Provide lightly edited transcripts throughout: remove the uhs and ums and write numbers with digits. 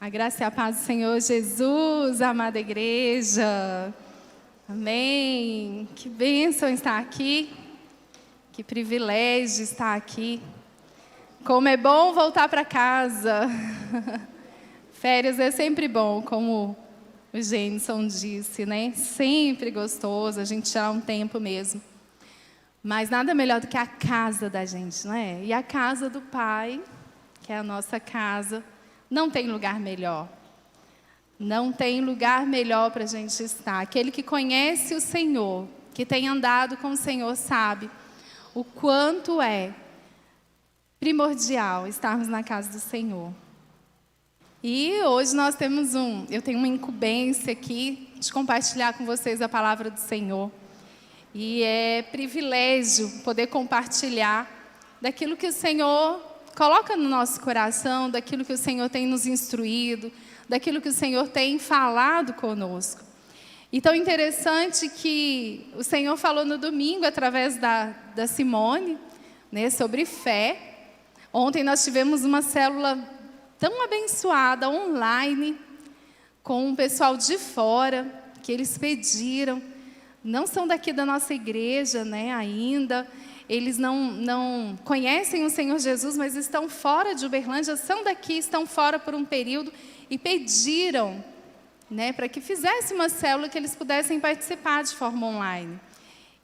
A graça e a paz do Senhor Jesus, amada igreja. Amém. Que bênção estar aqui. Que privilégio estar aqui. Como é bom voltar para casa. Férias é sempre bom, como o Gênison disse, né? Sempre gostoso, a gente tirar um tempo mesmo. Mas nada melhor do que a casa da gente, não é? E a casa do Pai, que é a nossa casa, não tem lugar melhor. Não tem lugar melhor para a gente estar. Aquele que conhece o Senhor, que tem andado com o Senhor, sabe o quanto é primordial estarmos na casa do Senhor. E hoje nós temos eu tenho uma incumbência aqui de compartilhar com vocês a palavra do Senhor. E é privilégio poder compartilhar daquilo que o Senhor coloca no nosso coração, daquilo que o Senhor tem nos instruído, daquilo que o Senhor tem falado conosco. E tão interessante que o Senhor falou no domingo, através da Simone, né, sobre fé. Ontem nós tivemos uma célula tão abençoada, online, com um pessoal de fora, que eles pediram. Não são daqui da nossa igreja, né, ainda. Eles não conhecem o Senhor Jesus, mas estão fora de Uberlândia, são daqui, estão fora por um período e pediram, né, para que fizesse uma célula que eles pudessem participar de forma online.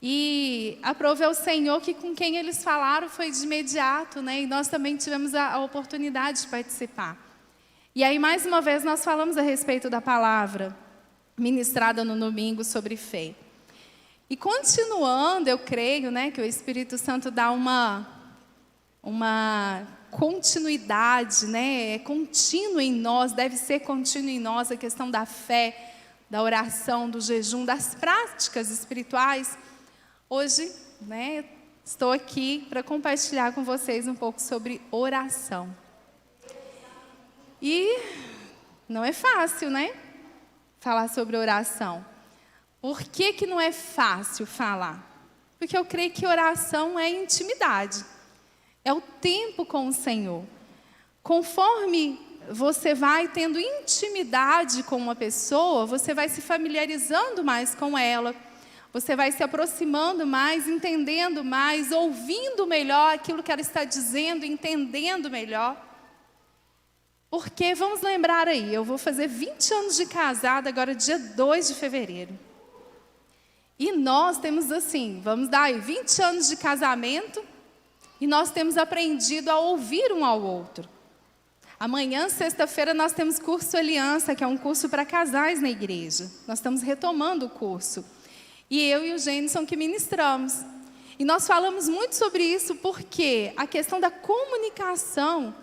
E aprove ao Senhor que com quem eles falaram foi de imediato, né, e nós também tivemos a oportunidade de participar. E aí, mais uma vez, nós falamos a respeito da palavra ministrada no domingo sobre fé. E continuando, eu creio, né, que o Espírito Santo dá uma continuidade, né, é contínuo em nós, deve ser contínuo em nós a questão da fé, da oração, do jejum, das práticas espirituais. Hoje, né, estou aqui para compartilhar com vocês um pouco sobre oração. E não é fácil, né, falar sobre oração. Por que não é fácil falar? Porque eu creio que oração é intimidade. É o tempo com o Senhor. Conforme você vai tendo intimidade com uma pessoa, você vai se familiarizando mais com ela. Você vai se aproximando mais, entendendo mais, ouvindo melhor aquilo que ela está dizendo, entendendo melhor. Porque, vamos lembrar aí, eu vou fazer 20 anos de casada agora dia 2 de fevereiro. E nós temos assim, vamos dar aí 20 anos de casamento e nós temos aprendido a ouvir um ao outro. Amanhã, sexta-feira, nós temos curso Aliança, que é um curso para casais na igreja. Nós estamos retomando o curso. E eu e o Gênison que ministramos. E nós falamos muito sobre isso porque a questão da comunicação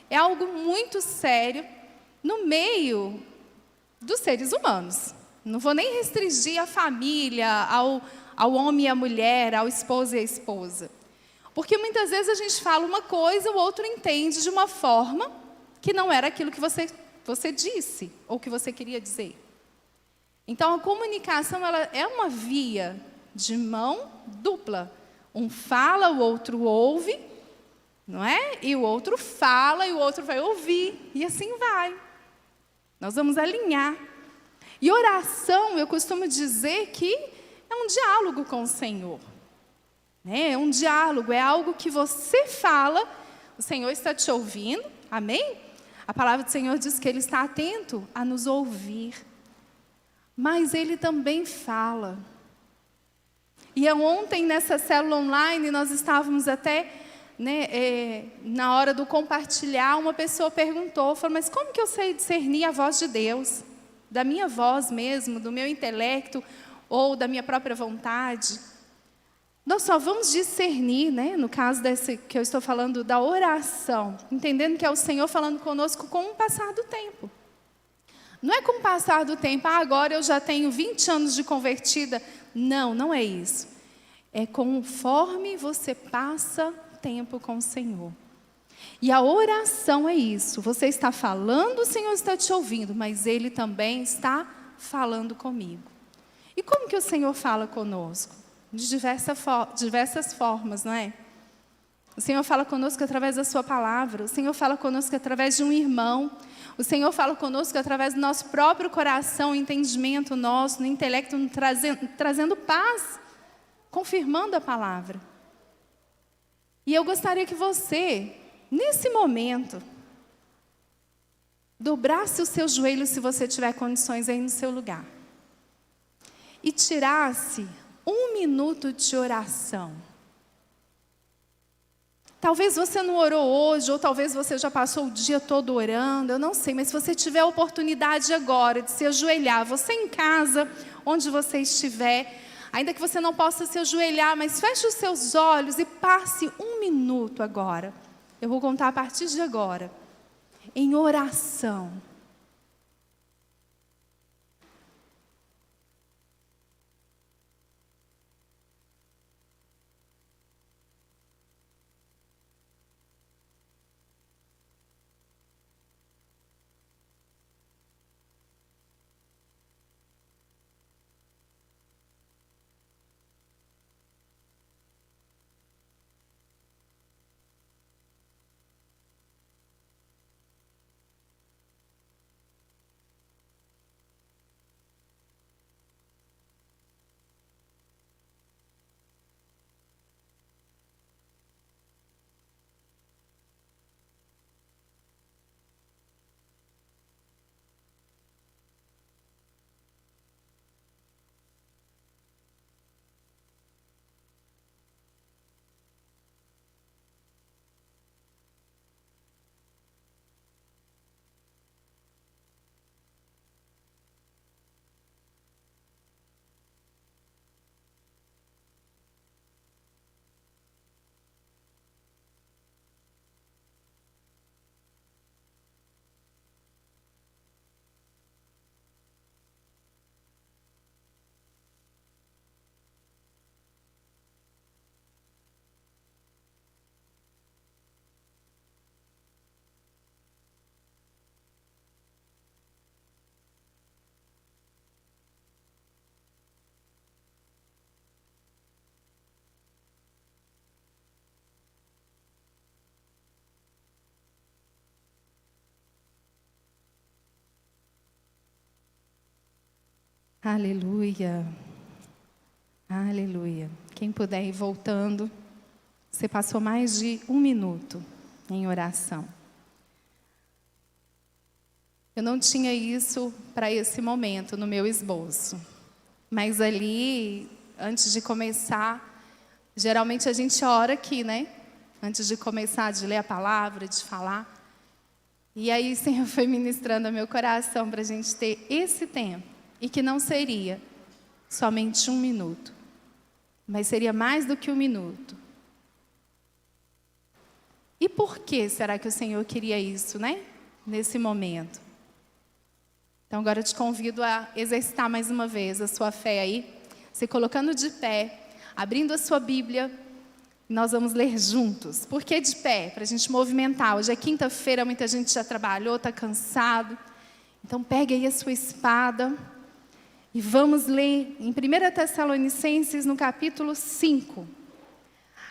é algo muito sério no meio dos seres humanos. Não vou nem restringir a família, ao homem e à mulher, ao esposo e à esposa. Porque muitas vezes a gente fala uma coisa, o outro entende de uma forma que não era aquilo que você disse, ou que você queria dizer. Então, a comunicação ela é uma via de mão dupla. Um fala, o outro ouve, não é? E o outro fala, e o outro vai ouvir, e assim vai. Nós vamos alinhar. E oração, eu costumo dizer que é um diálogo com o Senhor. É um diálogo, é algo que você fala, o Senhor está te ouvindo, amém? A palavra do Senhor diz que Ele está atento a nos ouvir. Mas Ele também fala. E ontem, nessa célula online, nós estávamos até, né, na hora do compartilhar, uma pessoa perguntou, falou, mas como que eu sei discernir a voz de Deus? Da minha voz mesmo, do meu intelecto ou da minha própria vontade. Nós só vamos discernir, né, no caso desse que eu estou falando da oração, entendendo que é o Senhor falando conosco com o passar do tempo. Não é com o passar do tempo, agora eu já tenho 20 anos de convertida. Não, não é isso. É conforme você passa tempo com o Senhor. E a oração é isso, você está falando, o Senhor está te ouvindo, mas Ele também está falando comigo. E como que o Senhor fala conosco? De diversas formas, não é? O Senhor fala conosco através da sua palavra. O Senhor fala conosco através de um irmão. O Senhor fala conosco através do nosso próprio coração, entendimento nosso, no intelecto, trazendo paz, confirmando a palavra. E eu gostaria que você, nesse momento, dobrasse os seus joelhos, se você tiver condições aí no seu lugar, e tirasse 1 minuto de oração. Talvez você não orou hoje, ou talvez você já passou o dia todo orando, eu não sei, mas se você tiver a oportunidade agora de se ajoelhar, você em casa, onde você estiver, ainda que você não possa se ajoelhar, mas feche os seus olhos e passe 1 minuto agora. Eu vou contar a partir de agora, em oração. Aleluia, aleluia. Quem puder ir voltando, você passou mais de 1 minuto em oração. Eu não tinha isso para esse momento no meu esboço, mas ali, antes de começar, geralmente a gente ora aqui, né? Antes de começar, de ler a palavra, de falar. E aí o Senhor foi ministrando ao meu coração para a gente ter esse tempo. E que não seria somente 1 minuto, mas seria mais do que 1 minuto. E por que será que o Senhor queria isso, né? Nesse momento. Então agora eu te convido a exercitar mais uma vez a sua fé aí, se colocando de pé, abrindo a sua Bíblia, e nós vamos ler juntos. Por que de pé? Para a gente movimentar. Hoje é quinta-feira, muita gente já trabalhou, está cansado. Então pegue aí a sua espada. E vamos ler em 1 Tessalonicenses, no capítulo 5.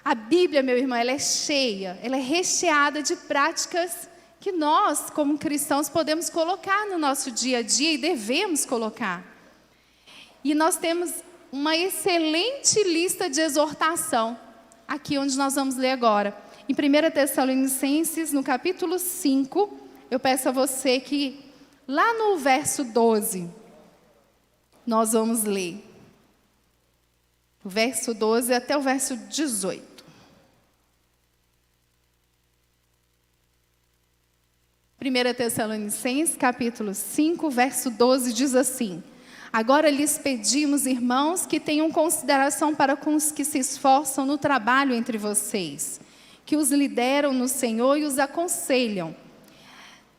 A Bíblia, meu irmão, ela é cheia, ela é recheada de práticas que nós, como cristãos, podemos colocar no nosso dia a dia e devemos colocar. E nós temos uma excelente lista de exortação, aqui onde nós vamos ler agora. Em 1 Tessalonicenses, no capítulo 5, eu peço a você que, lá no verso 12... nós vamos ler o verso 12 até o verso 18. Primeira Tessalonicenses, capítulo 5, verso 12, diz assim: agora lhes pedimos, irmãos, que tenham consideração para com os que se esforçam no trabalho entre vocês, que os lideram no Senhor e os aconselham.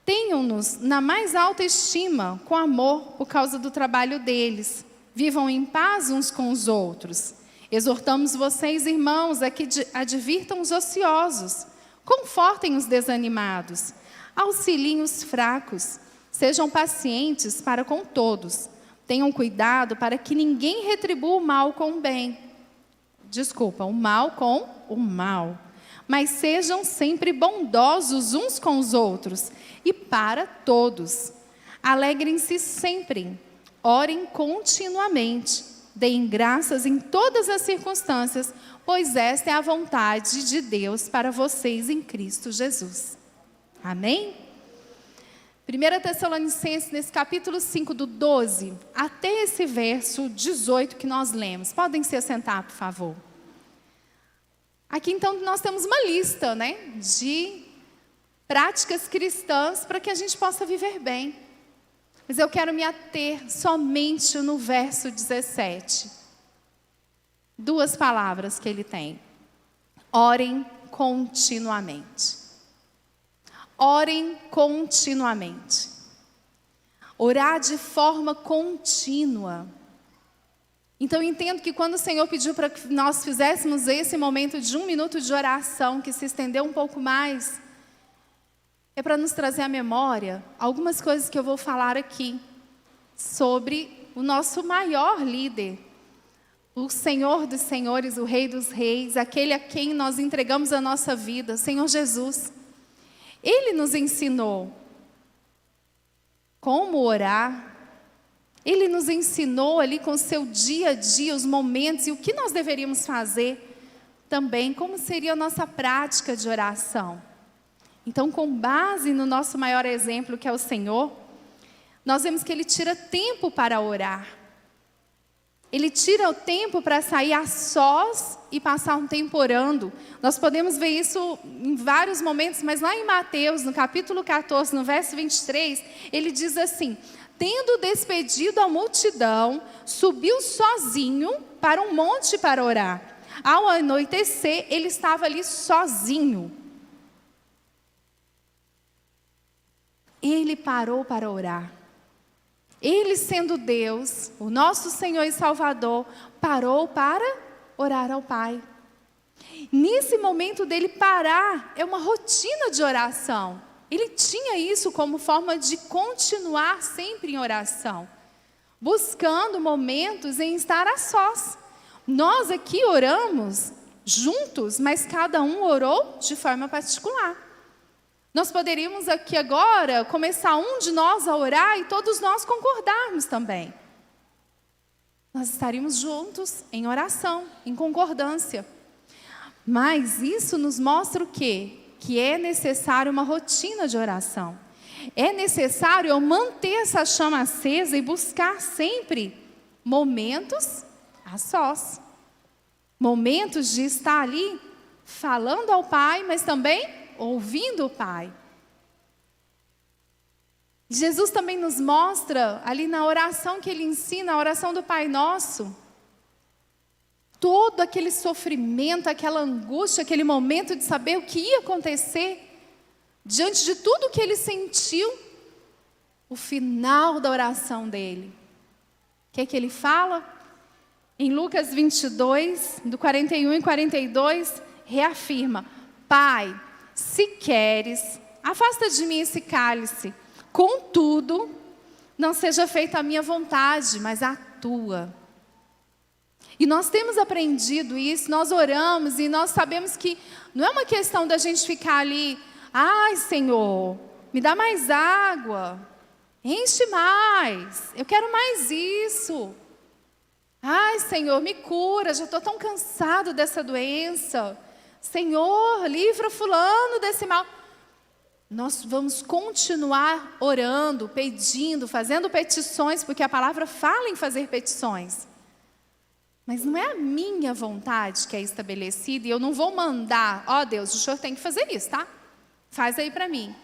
Tenham-nos na mais alta estima, com amor, por causa do trabalho deles. Vivam em paz uns com os outros. Exortamos vocês, irmãos, a que advirtam os ociosos, confortem os desanimados, auxiliem os fracos, sejam pacientes para com todos. Tenham cuidado para que ninguém retribua o mal com o bem. O mal com o mal. mas sejam sempre bondosos uns com os outros e para todos. Alegrem-se sempre, orem continuamente, deem graças em todas as circunstâncias, pois esta é a vontade de Deus para vocês em Cristo Jesus. Amém? 1 Tessalonicenses, nesse capítulo 5, do 12, até esse verso 18 que nós lemos. Podem se assentar, por favor. Aqui, então, nós temos uma lista, né, de práticas cristãs para que a gente possa viver bem. Mas eu quero me ater somente no verso 17. Duas palavras que ele tem. Orem continuamente. Orem continuamente. Orar de forma contínua. Então, eu entendo que quando o Senhor pediu para que nós fizéssemos esse momento de 1 minuto de oração, que se estendeu um pouco mais, é para nos trazer à memória algumas coisas que eu vou falar aqui sobre o nosso maior líder, o Senhor dos Senhores, o Rei dos Reis, aquele a quem nós entregamos a nossa vida, Senhor Jesus. Ele nos ensinou como orar. Ele nos ensinou ali com o seu dia a dia, os momentos e o que nós deveríamos fazer também, como seria a nossa prática de oração. Então, com base no nosso maior exemplo, que é o Senhor, nós vemos que Ele tira tempo para orar. Ele tira o tempo para sair a sós e passar um tempo orando. Nós podemos ver isso em vários momentos, mas lá em Mateus, no capítulo 14, no verso 23, ele diz assim: tendo despedido a multidão, subiu sozinho para um monte para orar. Ao anoitecer, ele estava ali sozinho. Ele parou para orar. Ele, sendo Deus, o nosso Senhor e Salvador, parou para orar ao Pai. Nesse momento dele parar, é uma rotina de oração. Ele tinha isso como forma de continuar sempre em oração, buscando momentos em estar a sós. Nós aqui oramos juntos, mas cada um orou de forma particular. Nós poderíamos aqui agora começar um de nós a orar e todos nós concordarmos também. Nós estaríamos juntos em oração, em concordância. Mas isso nos mostra o quê? Que é necessário uma rotina de oração. É necessário eu manter essa chama acesa e buscar sempre momentos a sós. Momentos de estar ali falando ao Pai, mas também ouvindo o Pai. Jesus também nos mostra, ali na oração que Ele ensina, a oração do Pai Nosso, todo aquele sofrimento, aquela angústia, aquele momento de saber o que ia acontecer, diante de tudo que Ele sentiu, o final da oração dele. O que é que Ele fala? Em Lucas 22, do 41 e 42, reafirma: Pai, se queres, afasta de mim esse cálice. Contudo, não seja feita a minha vontade, mas a tua. E nós temos aprendido isso, nós oramos e nós sabemos que não é uma questão da gente ficar ali: ai, Senhor, me dá mais água, enche mais, eu quero mais isso. Ai, Senhor, me cura, já estou tão cansado dessa doença. Senhor, livra fulano desse mal. Nós vamos continuar orando, pedindo, fazendo petições, porque a palavra fala em fazer petições. Mas não é a minha vontade que é estabelecida, e eu não vou mandar: ó Deus, o Senhor tem que fazer isso, tá? Faz aí para mim.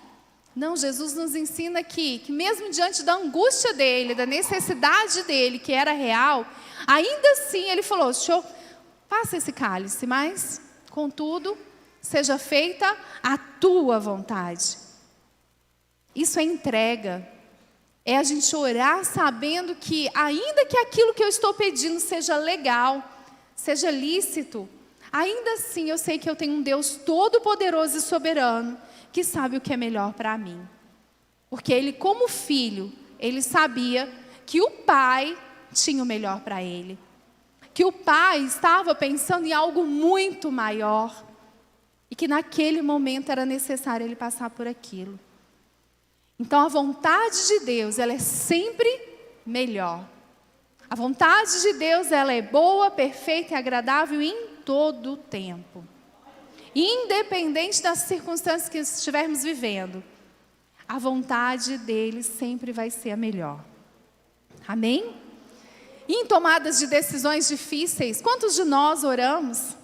Não, Jesus nos ensina aqui, que mesmo diante da angústia dele, da necessidade dele, que era real, ainda assim ele falou: Senhor, passa esse cálice, mas contudo, seja feita a tua vontade. Isso é entrega. É a gente orar sabendo que, ainda que aquilo que eu estou pedindo seja legal, seja lícito, ainda assim eu sei que eu tenho um Deus todo-poderoso e soberano, que sabe o que é melhor para mim. Porque Ele, como filho, Ele sabia que o Pai tinha o melhor para Ele. Que o Pai estava pensando em algo muito maior. E e que naquele momento era necessário ele passar por aquilo. Então a vontade de Deus, ela é sempre melhor. A vontade de Deus, ela é boa, perfeita e agradável em todo o tempo. Independente das circunstâncias que estivermos vivendo, a vontade dele sempre vai ser a melhor. Amém? E em tomadas de decisões difíceis, quantos de nós oramos?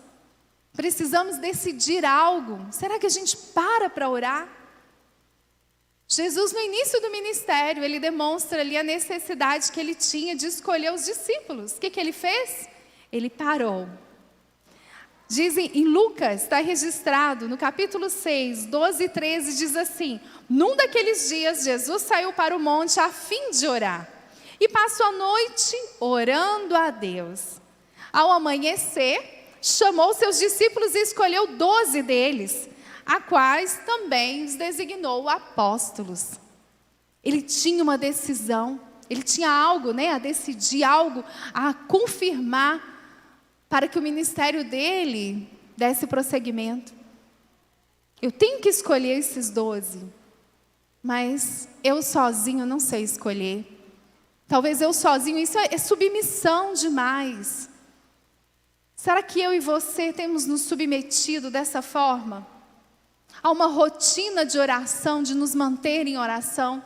Precisamos decidir algo. Será que a gente para orar? Jesus, no início do ministério, ele demonstra ali a necessidade que ele tinha de escolher os discípulos. O que ele fez? Ele parou. Dizem em Lucas, está registrado no capítulo 6, 12 e 13, diz assim: num daqueles dias, Jesus saiu para o monte a fim de orar. E passou a noite orando a Deus. Ao amanhecer, chamou seus discípulos e escolheu 12 deles, a quais também os designou apóstolos. Ele tinha uma decisão, ele tinha algo, a decidir, algo a confirmar para que o ministério dele desse prosseguimento. Eu tenho que escolher esses 12, mas eu sozinho não sei escolher. Talvez eu sozinho, isso é submissão demais. Será que eu e você temos nos submetido dessa forma? Há uma rotina de oração, de nos manter em oração.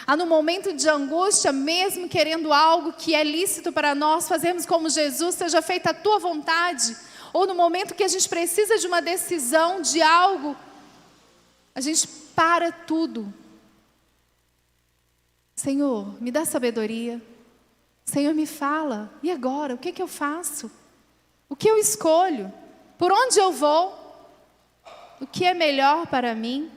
Há no momento de angústia, mesmo querendo algo que é lícito para nós, fazermos como Jesus, seja feita a tua vontade. Ou no momento que a gente precisa de uma decisão, de algo, a gente para tudo. Senhor, me dá sabedoria. Senhor, me fala. E agora? O que eu faço? O que eu escolho? Por onde eu vou? O que é melhor para mim?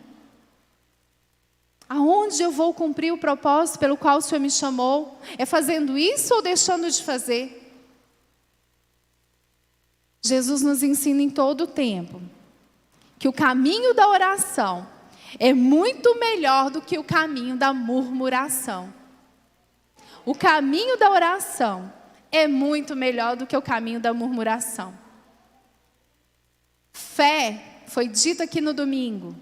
Aonde eu vou cumprir o propósito pelo qual o Senhor me chamou? É fazendo isso ou deixando de fazer? Jesus nos ensina em todo o tempo que o caminho da oração é muito melhor do que o caminho da murmuração. O caminho da oração é muito melhor do que o caminho da murmuração. Fé foi dito aqui no domingo.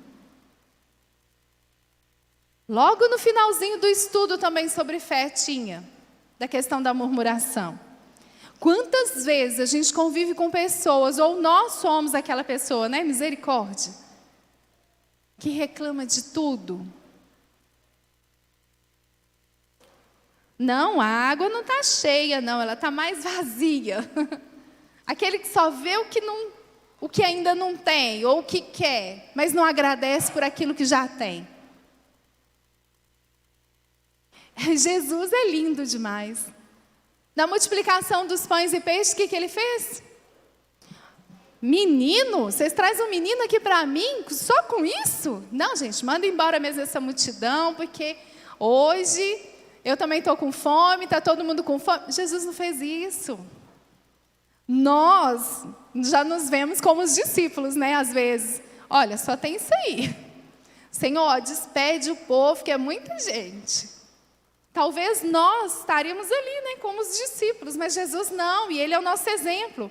Logo no finalzinho do estudo também sobre fé tinha, da questão da murmuração. Quantas vezes a gente convive com pessoas, ou nós somos aquela pessoa, misericórdia, que reclama de tudo. Não, a água não está cheia, não, ela está mais vazia. Aquele que só vê o que ainda não tem, ou o que quer, mas não agradece por aquilo que já tem. Jesus é lindo demais. Na multiplicação dos pães e peixes, o que ele fez? Menino, vocês trazem um menino aqui para mim, só com isso? Não, gente, manda embora mesmo essa multidão, porque hoje eu também estou com fome, está todo mundo com fome. Jesus não fez isso. Nós já nos vemos como os discípulos, às vezes. Olha, só tem isso aí. Senhor, despede o povo, que é muita gente. Talvez nós estaríamos ali, como os discípulos, mas Jesus não, e Ele é o nosso exemplo.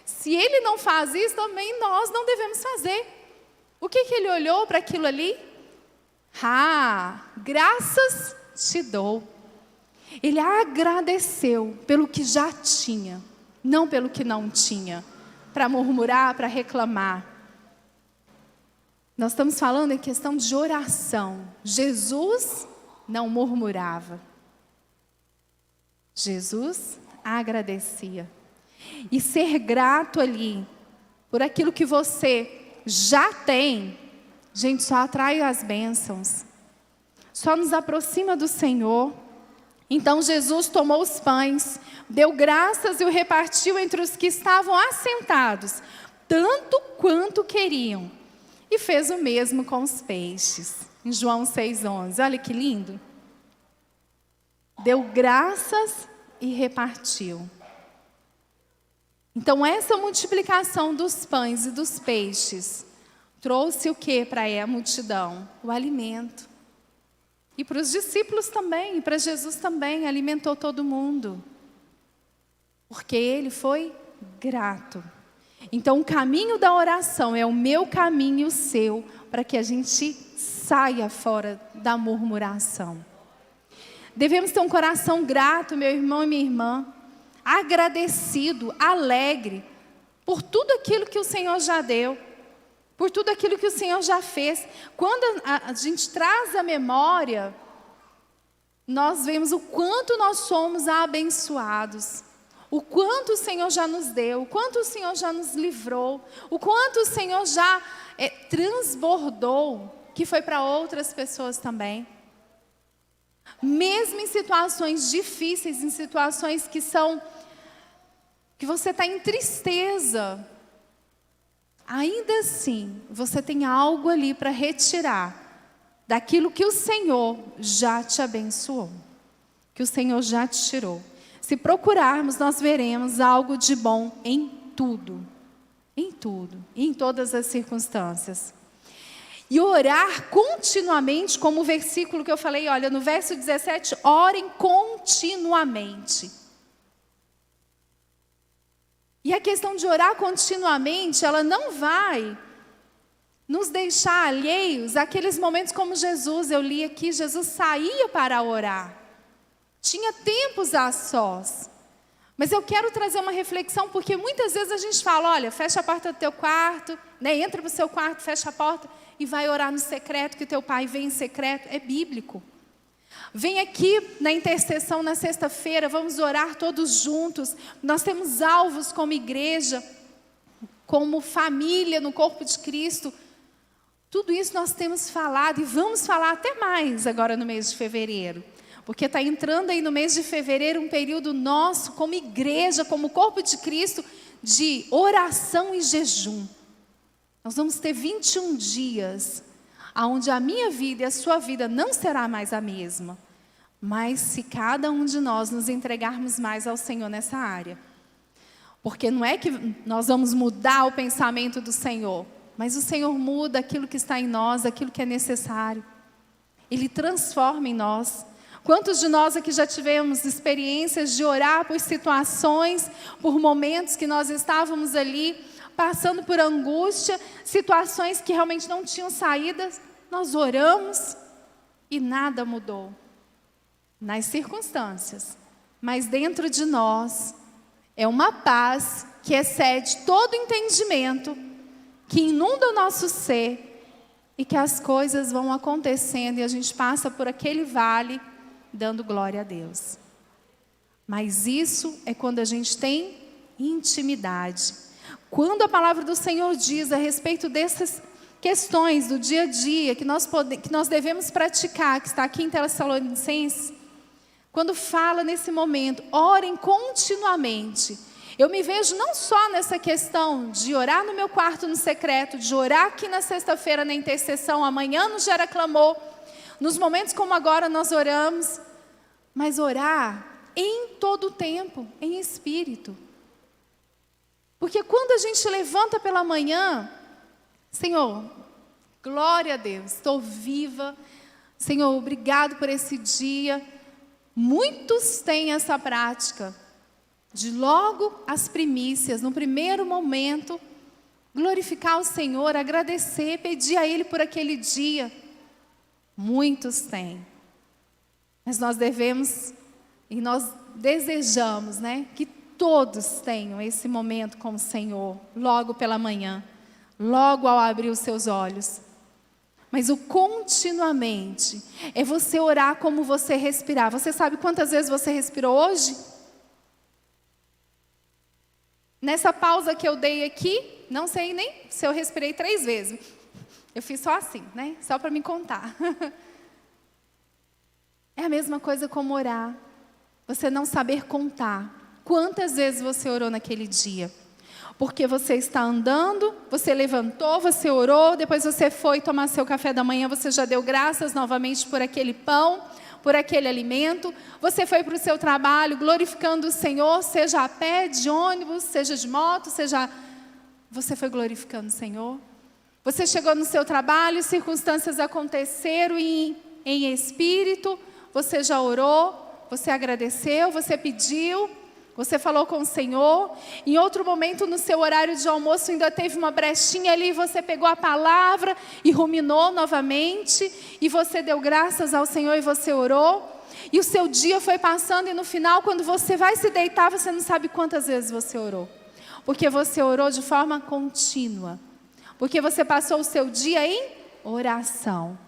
Se Ele não faz isso, também nós não devemos fazer. O que Ele olhou para aquilo ali? Graças te dou. Ele agradeceu pelo que já tinha, não pelo que não tinha, para murmurar, para reclamar. Nós estamos falando em questão de oração. Jesus não murmurava. Jesus agradecia. E ser grato ali por aquilo que você já tem, gente, só atrai as bênçãos. Só nos aproxima do Senhor. Então Jesus tomou os pães, deu graças e o repartiu entre os que estavam assentados, tanto quanto queriam. E fez o mesmo com os peixes. Em João 6,11. Olha que lindo. Deu graças e repartiu. Então essa multiplicação dos pães e dos peixes trouxe o que para a multidão? O alimento. E para os discípulos também, e para Jesus também, alimentou todo mundo. Porque Ele foi grato. Então o caminho da oração é o meu caminho e o seu, para que a gente saia fora da murmuração. Devemos ter um coração grato, meu irmão e minha irmã, agradecido, alegre, por tudo aquilo que o Senhor já deu, por tudo aquilo que o Senhor já fez. Quando a gente traz a memória, nós vemos o quanto nós somos abençoados, o quanto o Senhor já nos deu, o quanto o Senhor já nos livrou, o quanto o Senhor já transbordou, que foi para outras pessoas também. Mesmo em situações difíceis, em situações que você está em tristeza, ainda assim, você tem algo ali para retirar daquilo que o Senhor já te abençoou, que o Senhor já te tirou. Se procurarmos, nós veremos algo de bom em tudo, em todas as circunstâncias. E orar continuamente, como o versículo que eu falei, olha, no verso 17, orem continuamente. E a questão de orar continuamente, ela não vai nos deixar alheios àqueles momentos como Jesus. Eu li aqui, Jesus saía para orar. Tinha tempos a sós. Mas eu quero trazer uma reflexão, porque muitas vezes a gente fala, olha, fecha a porta do teu quarto, né? Entra para o seu quarto, fecha a porta e vai orar no secreto, que teu pai vem em secreto. É bíblico. Vem aqui na intercessão na sexta-feira, vamos orar todos juntos. Nós temos alvos como igreja, como família no corpo de Cristo. Tudo isso nós temos falado e vamos falar até mais agora no mês de fevereiro. Porque está entrando aí no mês de fevereiro um período nosso como igreja, como corpo de Cristo, de oração e jejum. Nós vamos ter 21 dias, onde a minha vida e a sua vida não será mais a mesma. Mas se cada um de nós nos entregarmos mais ao Senhor nessa área. Porque não é que nós vamos mudar o pensamento do Senhor, mas o Senhor muda aquilo que está em nós, aquilo que é necessário. Ele transforma em nós. Quantos de nós aqui já tivemos experiências de orar por situações, por momentos que nós estávamos ali, passando por angústia, situações que realmente não tinham saídas, nós oramos e nada mudou. Nas circunstâncias, mas dentro de nós, é uma paz que excede todo entendimento, que inunda o nosso ser, e que as coisas vão acontecendo e a gente passa por aquele vale, dando glória a Deus. Mas isso é quando a gente tem intimidade. Quando a palavra do Senhor diz a respeito dessas questões do dia a dia que nós devemos praticar, que está aqui em Tessalonicenses, quando fala nesse momento, orem continuamente. Eu me vejo não só nessa questão de orar no meu quarto no secreto, de orar aqui na sexta-feira na intercessão, amanhã no Gera Clamor, nos momentos como agora nós oramos, mas orar em todo o tempo, em espírito. Porque quando a gente levanta pela manhã, Senhor, glória a Deus, estou viva, Senhor, obrigado por esse dia. Muitos têm essa prática de logo as primícias, no primeiro momento, glorificar o Senhor, agradecer, pedir a Ele por aquele dia. Muitos têm. Mas nós devemos e nós desejamos, né, que todos tenham esse momento com o Senhor, logo pela manhã, logo ao abrir os seus olhos. Mas o continuamente é você orar como você respirar. Você sabe quantas vezes você respirou hoje? Nessa pausa que eu dei aqui, não sei nem se eu respirei 3 vezes. Eu fiz só assim, né? Só para me contar. É a mesma coisa como orar. Você não saber contar quantas vezes você orou naquele dia. Porque você está andando, você levantou, você orou, depois você foi tomar seu café da manhã, você já deu graças novamente por aquele pão, por aquele alimento. Você foi para o seu trabalho glorificando o Senhor, seja a pé, de ônibus, seja de moto, você foi glorificando o Senhor. Você chegou no seu trabalho, circunstâncias aconteceram em espírito, você já orou, você agradeceu, você pediu. Você falou com o Senhor, em outro momento no seu horário de almoço ainda teve uma brechinha ali, você pegou a palavra e ruminou novamente, e você deu graças ao Senhor e você orou, e o seu dia foi passando e no final, quando você vai se deitar, você não sabe quantas vezes você orou, porque você orou de forma contínua, porque você passou o seu dia em oração.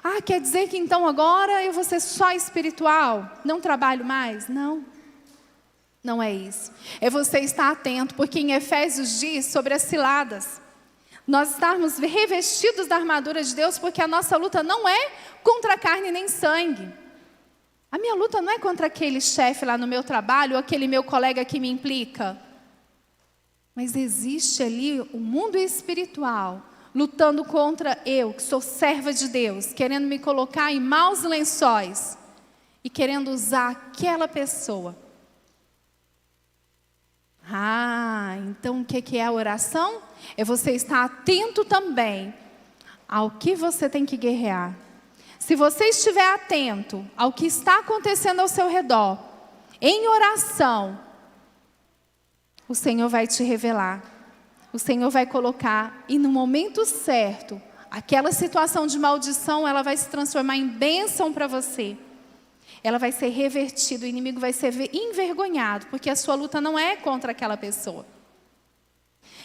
Ah, quer dizer que então agora eu vou ser só espiritual, não trabalho mais? Não. Não é isso. É você estar atento, porque em Efésios diz sobre as ciladas. Nós estarmos revestidos da armadura de Deus, porque a nossa luta não é contra carne nem sangue. A minha luta não é contra aquele chefe lá no meu trabalho, ou aquele meu colega que me implica. Mas existe ali o mundo espiritual, lutando contra eu, que sou serva de Deus, querendo me colocar em maus lençóis, e querendo usar aquela pessoa. Ah, então o que é a oração? É você estar atento também ao que você tem que guerrear. Se você estiver atento ao que está acontecendo ao seu redor, em oração, o Senhor vai te revelar. O Senhor vai colocar, e no momento certo, aquela situação de maldição, ela vai se transformar em bênção para você. Ela vai ser revertida, o inimigo vai ser envergonhado, porque a sua luta não é contra aquela pessoa.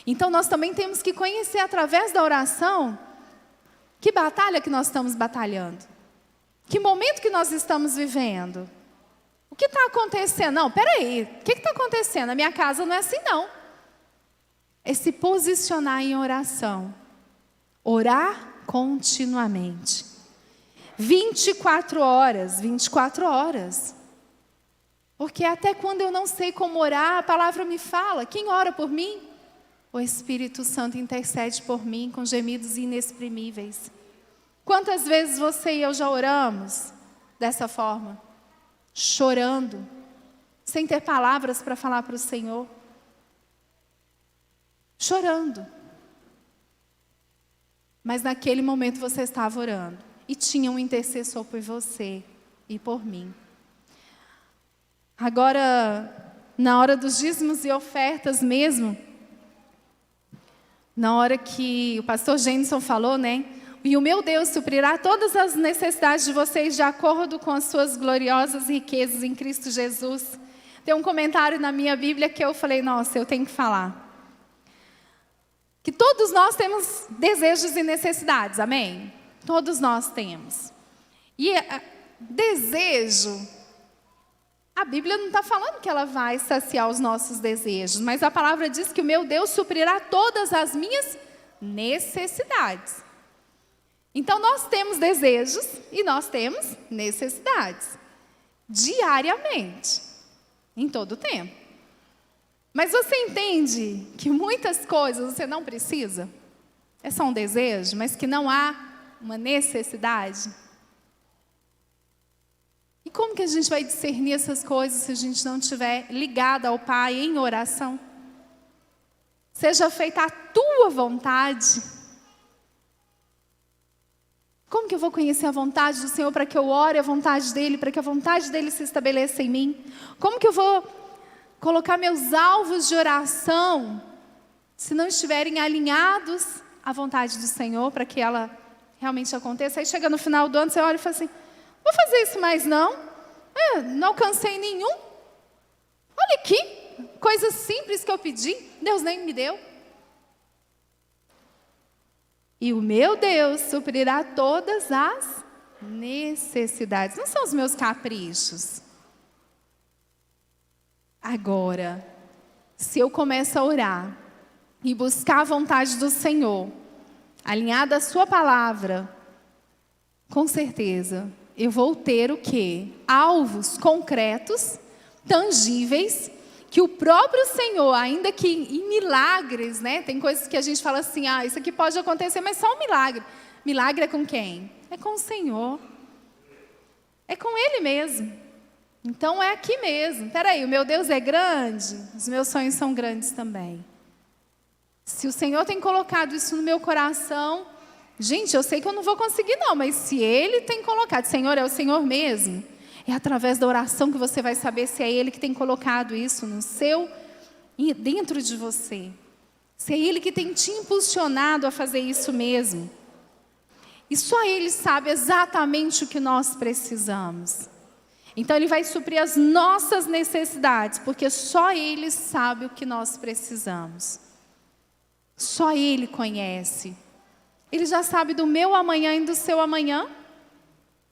Então nós também temos que conhecer através da oração, que batalha que nós estamos batalhando. Que momento que nós estamos vivendo. O que está acontecendo? Não, peraí, o que está acontecendo? A minha casa não é assim não. É se posicionar em oração. Orar continuamente. 24 horas, 24 horas. Porque até quando eu não sei como orar, a palavra me fala. Quem ora por mim? O Espírito Santo intercede por mim com gemidos inexprimíveis. Quantas vezes você e eu já oramos dessa forma? Chorando, sem ter palavras para falar para o Senhor. Chorando. Mas naquele momento você estava orando. E tinha um intercessor por você e por mim. Agora, na hora dos dízimos e ofertas mesmo, na hora que o pastor Jenson falou, né? E o meu Deus suprirá todas as necessidades de vocês de acordo com as suas gloriosas riquezas em Cristo Jesus. Tem um comentário na minha Bíblia que eu falei, nossa, eu tenho que falar. Que todos nós temos desejos e necessidades, amém? Todos nós temos. E desejo, a Bíblia não está falando que ela vai saciar os nossos desejos, mas a palavra diz que o meu Deus suprirá todas as minhas necessidades. Então nós temos desejos e nós temos necessidades. Diariamente. Em todo o tempo. Mas você entende que muitas coisas você não precisa? É só um desejo, mas que não há uma necessidade. E como que a gente vai discernir essas coisas se a gente não estiver ligado ao Pai em oração? Seja feita a tua vontade. Como que eu vou conhecer a vontade do Senhor para que eu ore a vontade dEle, para que a vontade dEle se estabeleça em mim? Como que eu vou colocar meus alvos de oração se não estiverem alinhados à vontade do Senhor, para que ela realmente aconteça? Aí chega no final do ano, você olha e fala assim, vou fazer isso mais não? Não alcancei nenhum. Olha aqui, coisas simples que eu pedi, Deus nem me deu. E o meu Deus suprirá todas as necessidades. Não são os meus caprichos. Agora, se eu começo a orar e buscar a vontade do Senhor, alinhada à sua palavra, com certeza, eu vou ter o quê? Alvos concretos, tangíveis, que o próprio Senhor, ainda que em milagres, né? Tem coisas que a gente fala assim, isso aqui pode acontecer, mas só um milagre. Milagre é com quem? É com o Senhor. É com Ele mesmo. Então é aqui mesmo. Peraí, o meu Deus é grande? Os meus sonhos são grandes também. Se o Senhor tem colocado isso no meu coração, gente, eu sei que eu não vou conseguir não, mas se Ele tem colocado, Senhor, é o Senhor mesmo. É através da oração que você vai saber se é Ele que tem colocado isso dentro de você. Se é Ele que tem te impulsionado a fazer isso mesmo. E só Ele sabe exatamente o que nós precisamos. Então Ele vai suprir as nossas necessidades, porque só Ele sabe o que nós precisamos. Só Ele conhece. Ele já sabe do meu amanhã e do seu amanhã.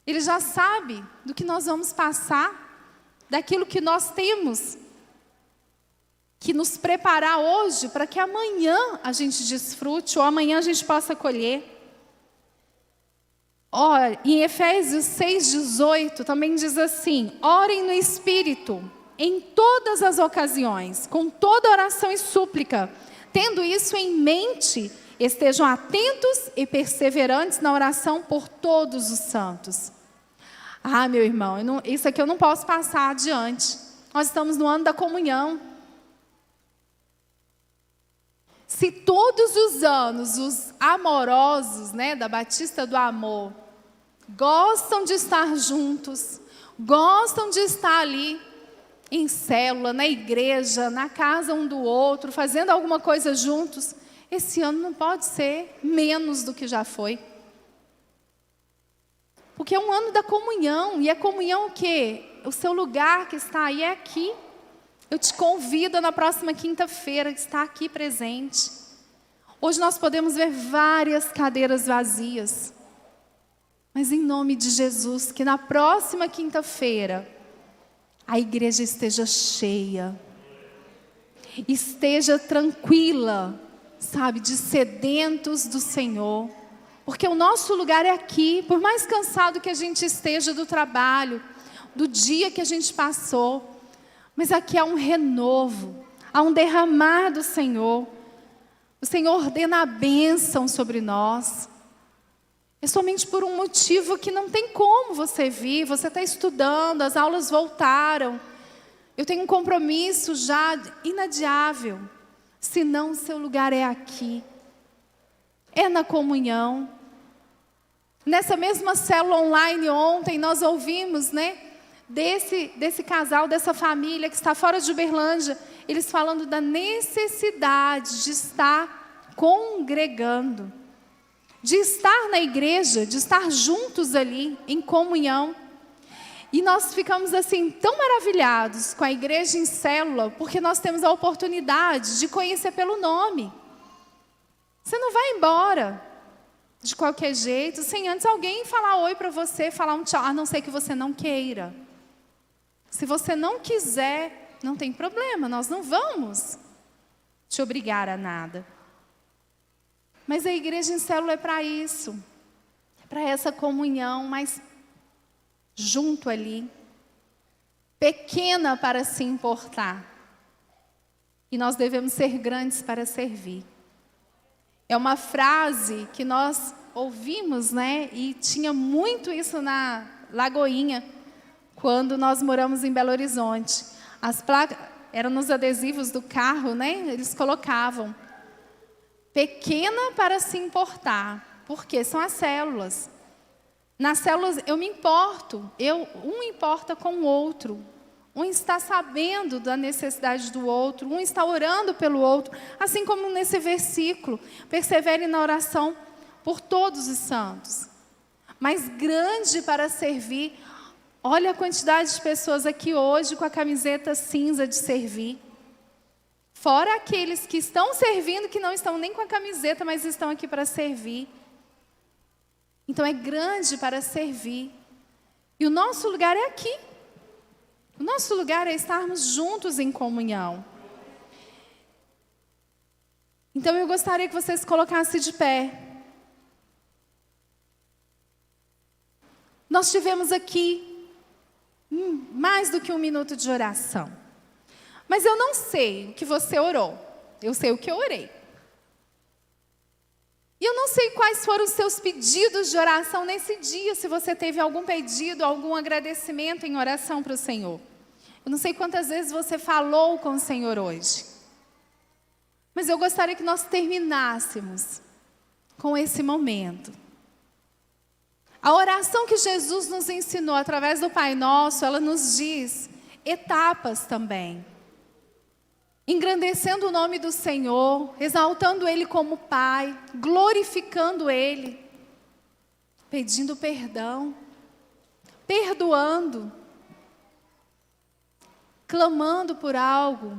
Ele já sabe do que nós vamos passar, daquilo que nós temos que nos preparar hoje para que amanhã a gente desfrute ou amanhã a gente possa colher. Ora, em Efésios 6,18 também diz assim: orem no Espírito em todas as ocasiões, com toda oração e súplica. Tendo isso em mente, estejam atentos e perseverantes na oração por todos os santos. Ah, meu irmão, isso aqui eu não posso passar adiante. Nós estamos no ano da comunhão. Se todos os anos os amorosos, da Batista do Amor, gostam de estar juntos, gostam de estar ali em célula, na igreja, na casa um do outro, fazendo alguma coisa juntos, esse ano não pode ser menos do que já foi. Porque é um ano da comunhão, e a comunhão o quê? O seu lugar que está aí é aqui. Eu te convido na próxima quinta-feira a estar aqui presente. Hoje nós podemos ver várias cadeiras vazias. Mas em nome de Jesus, que na próxima quinta-feira a igreja esteja cheia. Esteja tranquila, sabe, de sedentos do Senhor. Porque o nosso lugar é aqui, por mais cansado que a gente esteja do trabalho, do dia que a gente passou. Mas aqui há um renovo, há um derramar do Senhor. O Senhor ordena a bênção sobre nós. É somente por um motivo que não tem como você vir. Você está estudando, as aulas voltaram. Eu tenho um compromisso já inadiável. Senão o seu lugar é aqui. É na comunhão. Nessa mesma célula online ontem nós ouvimos, desse casal, dessa família que está fora de Uberlândia, eles falando da necessidade de estar congregando, de estar na igreja, de estar juntos ali, em comunhão. E nós ficamos assim, tão maravilhados com a igreja em célula, porque nós temos a oportunidade de conhecer pelo nome. Você não vai embora de qualquer jeito, sem antes alguém falar oi para você, falar um tchau, a não ser que você não queira. Se você não quiser, não tem problema, nós não vamos te obrigar a nada. Mas a igreja em célula é para isso, é para essa comunhão, mas junto ali, pequena para se importar. E nós devemos ser grandes para servir. É uma frase que nós ouvimos, e tinha muito isso na Lagoinha, quando nós moramos em Belo Horizonte. As placas eram nos adesivos do carro, eles colocavam pequena para se importar, porque são as células. Nas células eu me importo, um importa com o outro. Um está sabendo da necessidade do outro, um está orando pelo outro, assim como nesse versículo, persevere na oração por todos os santos. Mas grande para servir, olha a quantidade de pessoas aqui hoje com a camiseta cinza de servir. Fora aqueles que estão servindo, que não estão nem com a camiseta, mas estão aqui para servir. Então é grande para servir. E o nosso lugar é aqui. O nosso lugar é estarmos juntos em comunhão. Então eu gostaria que vocês colocassem de pé. Nós tivemos aqui mais do que um minuto de oração. Mas eu não sei o que você orou. Eu sei o que eu orei. E eu não sei quais foram os seus pedidos de oração nesse dia, se você teve algum pedido, algum agradecimento em oração para o Senhor. Eu não sei quantas vezes você falou com o Senhor hoje. Mas eu gostaria que nós terminássemos com esse momento, A oração que Jesus nos ensinou através do Pai Nosso, ela nos diz etapas também. Engrandecendo o nome do Senhor, exaltando Ele como Pai, glorificando Ele, pedindo perdão, perdoando, clamando por algo.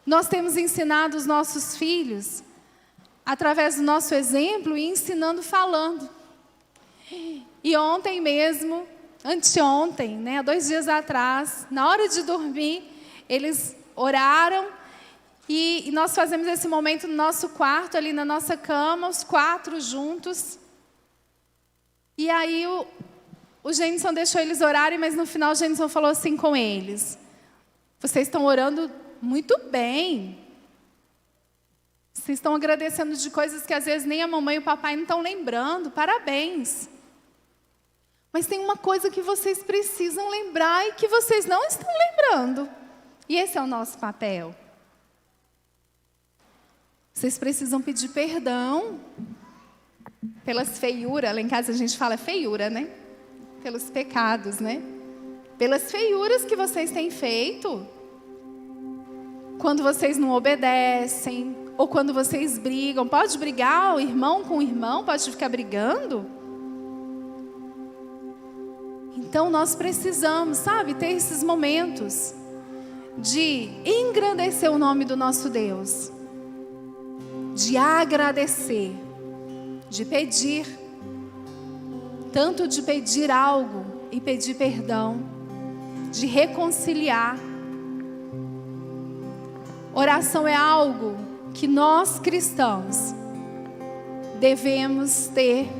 Nós temos ensinado os nossos filhos através do nosso exemplo e ensinando falando. E ontem mesmo, anteontem, há 2 dias atrás, na hora de dormir, eles oraram e nós fazemos esse momento no nosso quarto, ali na nossa cama, os 4 juntos. E aí o Genison deixou eles orarem, mas no final o Genison falou assim com eles: vocês estão orando muito bem. Vocês estão agradecendo de coisas que às vezes nem a mamãe e o papai não estão lembrando. Parabéns. Mas tem uma coisa que vocês precisam lembrar e que vocês não estão lembrando. E esse é o nosso papel. Vocês precisam pedir perdão pelas feiuras. Lá em casa a gente fala feiura, né? Pelos pecados, né? Pelas feiuras que vocês têm feito. Quando vocês não obedecem, ou quando vocês brigam. Pode brigar o irmão com o irmão? Pode ficar brigando? Então nós precisamos, ter esses momentos de engrandecer o nome do nosso Deus, de agradecer, de pedir, tanto de pedir algo e pedir perdão, de reconciliar. Oração é algo que nós cristãos devemos ter,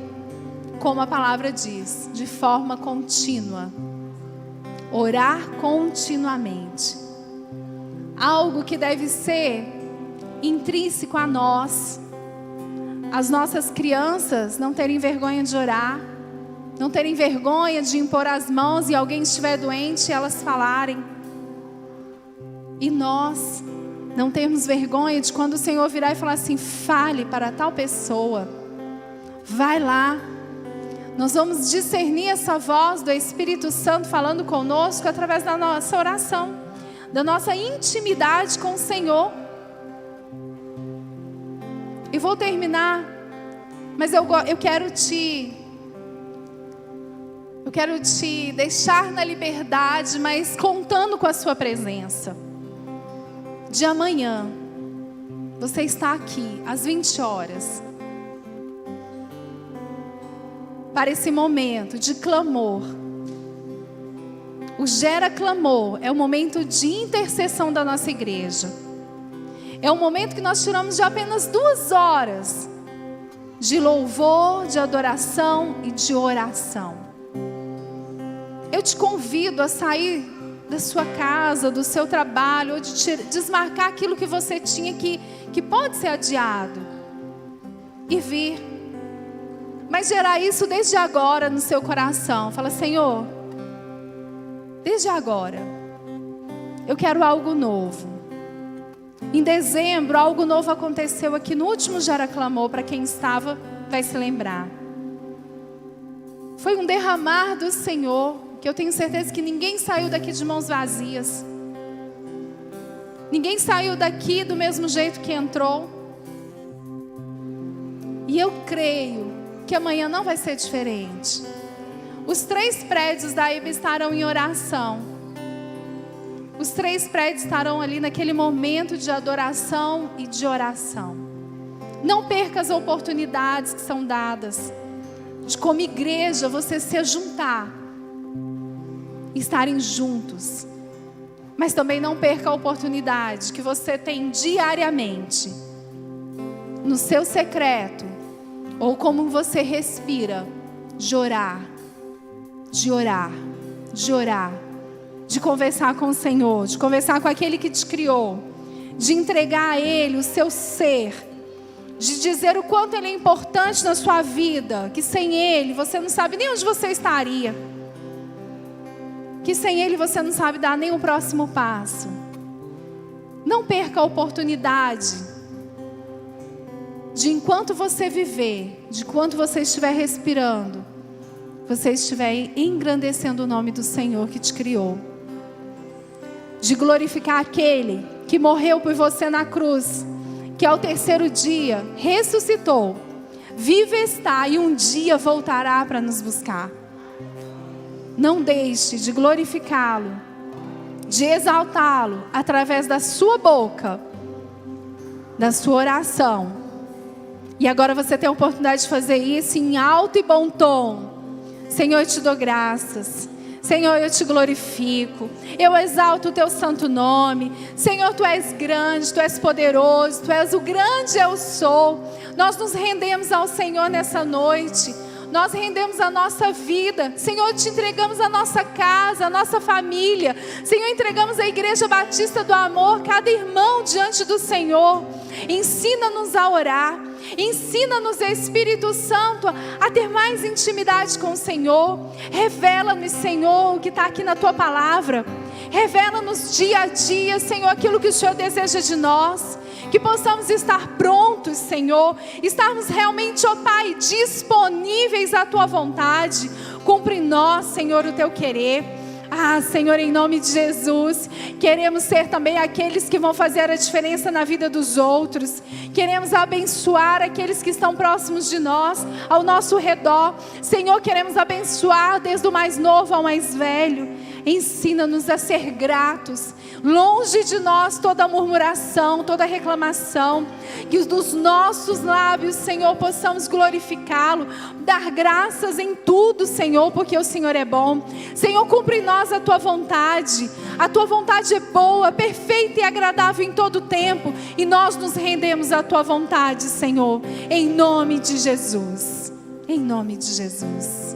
como a palavra diz, de forma contínua. Orar continuamente. Algo que deve ser intrínseco a nós. As nossas crianças não terem vergonha de orar, não terem vergonha de impor as mãos e alguém estiver doente e elas falarem. E nós não temos vergonha de quando o Senhor virar e falar assim: fale para tal pessoa, vai lá. Nós vamos discernir essa voz do Espírito Santo falando conosco através da nossa oração, da nossa intimidade com o Senhor. E vou terminar, mas eu quero te deixar na liberdade, mas contando com a sua presença. De amanhã, você está aqui às 20 horas, para esse momento de clamor. O Gera Clamor é o momento de intercessão da nossa igreja. É o momento que nós tiramos de apenas 2 horas de louvor, de adoração e de oração. Eu te convido a sair da sua casa, do seu trabalho, ou de desmarcar aquilo que você tinha que pode ser adiado e vir. Mas gerar isso desde agora no seu coração. Fala: Senhor, desde agora eu quero algo novo. Em dezembro, algo novo aconteceu aqui no último Gera Clamor. Para quem estava, vai se lembrar. Foi um derramar do Senhor, que eu tenho certeza que ninguém saiu daqui de mãos vazias. Ninguém saiu daqui do mesmo jeito que entrou. E eu creio que amanhã não vai ser diferente. Os 3 prédios da IBA estarão em oração. Os 3 prédios estarão ali naquele momento de adoração e de oração. Não perca as oportunidades que são dadas de, como igreja, você se juntar, estarem juntos. Mas também não perca a oportunidade que você tem diariamente, no seu secreto, ou como você respira, de orar, de orar, de orar, de conversar com o Senhor, de conversar com aquele que te criou, de entregar a Ele o seu ser, de dizer o quanto Ele é importante na sua vida, que sem Ele você não sabe nem onde você estaria, que sem Ele você não sabe dar nem o próximo passo. Não perca a oportunidade de enquanto você viver, de enquanto você estiver respirando, você estiver engrandecendo o nome do Senhor que te criou. De glorificar aquele que morreu por você na cruz, que ao terceiro dia ressuscitou, vivo está e um dia voltará para nos buscar. Não deixe de glorificá-lo, de exaltá-lo através da sua boca, da sua oração. E agora você tem a oportunidade de fazer isso em alto e bom tom. Senhor, eu te dou graças. Senhor, eu te glorifico, eu exalto o teu santo nome. Senhor, tu és grande, tu és poderoso, tu és o grande eu sou. Nós nos rendemos ao Senhor nessa noite. Nós rendemos a nossa vida. Senhor, te entregamos a nossa casa, a nossa família. Senhor, entregamos a Igreja Batista do Amor, cada irmão diante do Senhor. Ensina-nos a orar. Ensina-nos, Espírito Santo, a ter mais intimidade com o Senhor. Revela-nos, Senhor, o que está aqui na Tua Palavra. Revela-nos dia a dia, Senhor, aquilo que o Senhor deseja de nós. Que possamos estar prontos, Senhor. Estarmos realmente, ó Pai, disponíveis à Tua vontade. Cumpre em nós, Senhor, o Teu querer. Ah, Senhor, em nome de Jesus, queremos ser também aqueles que vão fazer a diferença na vida dos outros. Queremos abençoar aqueles que estão próximos de nós, ao nosso redor. Senhor, queremos abençoar desde o mais novo ao mais velho. Ensina-nos a ser gratos. Longe de nós toda murmuração, toda reclamação. Que dos nossos lábios, Senhor, possamos glorificá-lo. Dar graças em tudo, Senhor, porque o Senhor é bom. Senhor, cumpre em nós a Tua vontade. A Tua vontade é boa, perfeita e agradável em todo tempo. E nós nos rendemos à Tua vontade, Senhor. Em nome de Jesus. Em nome de Jesus.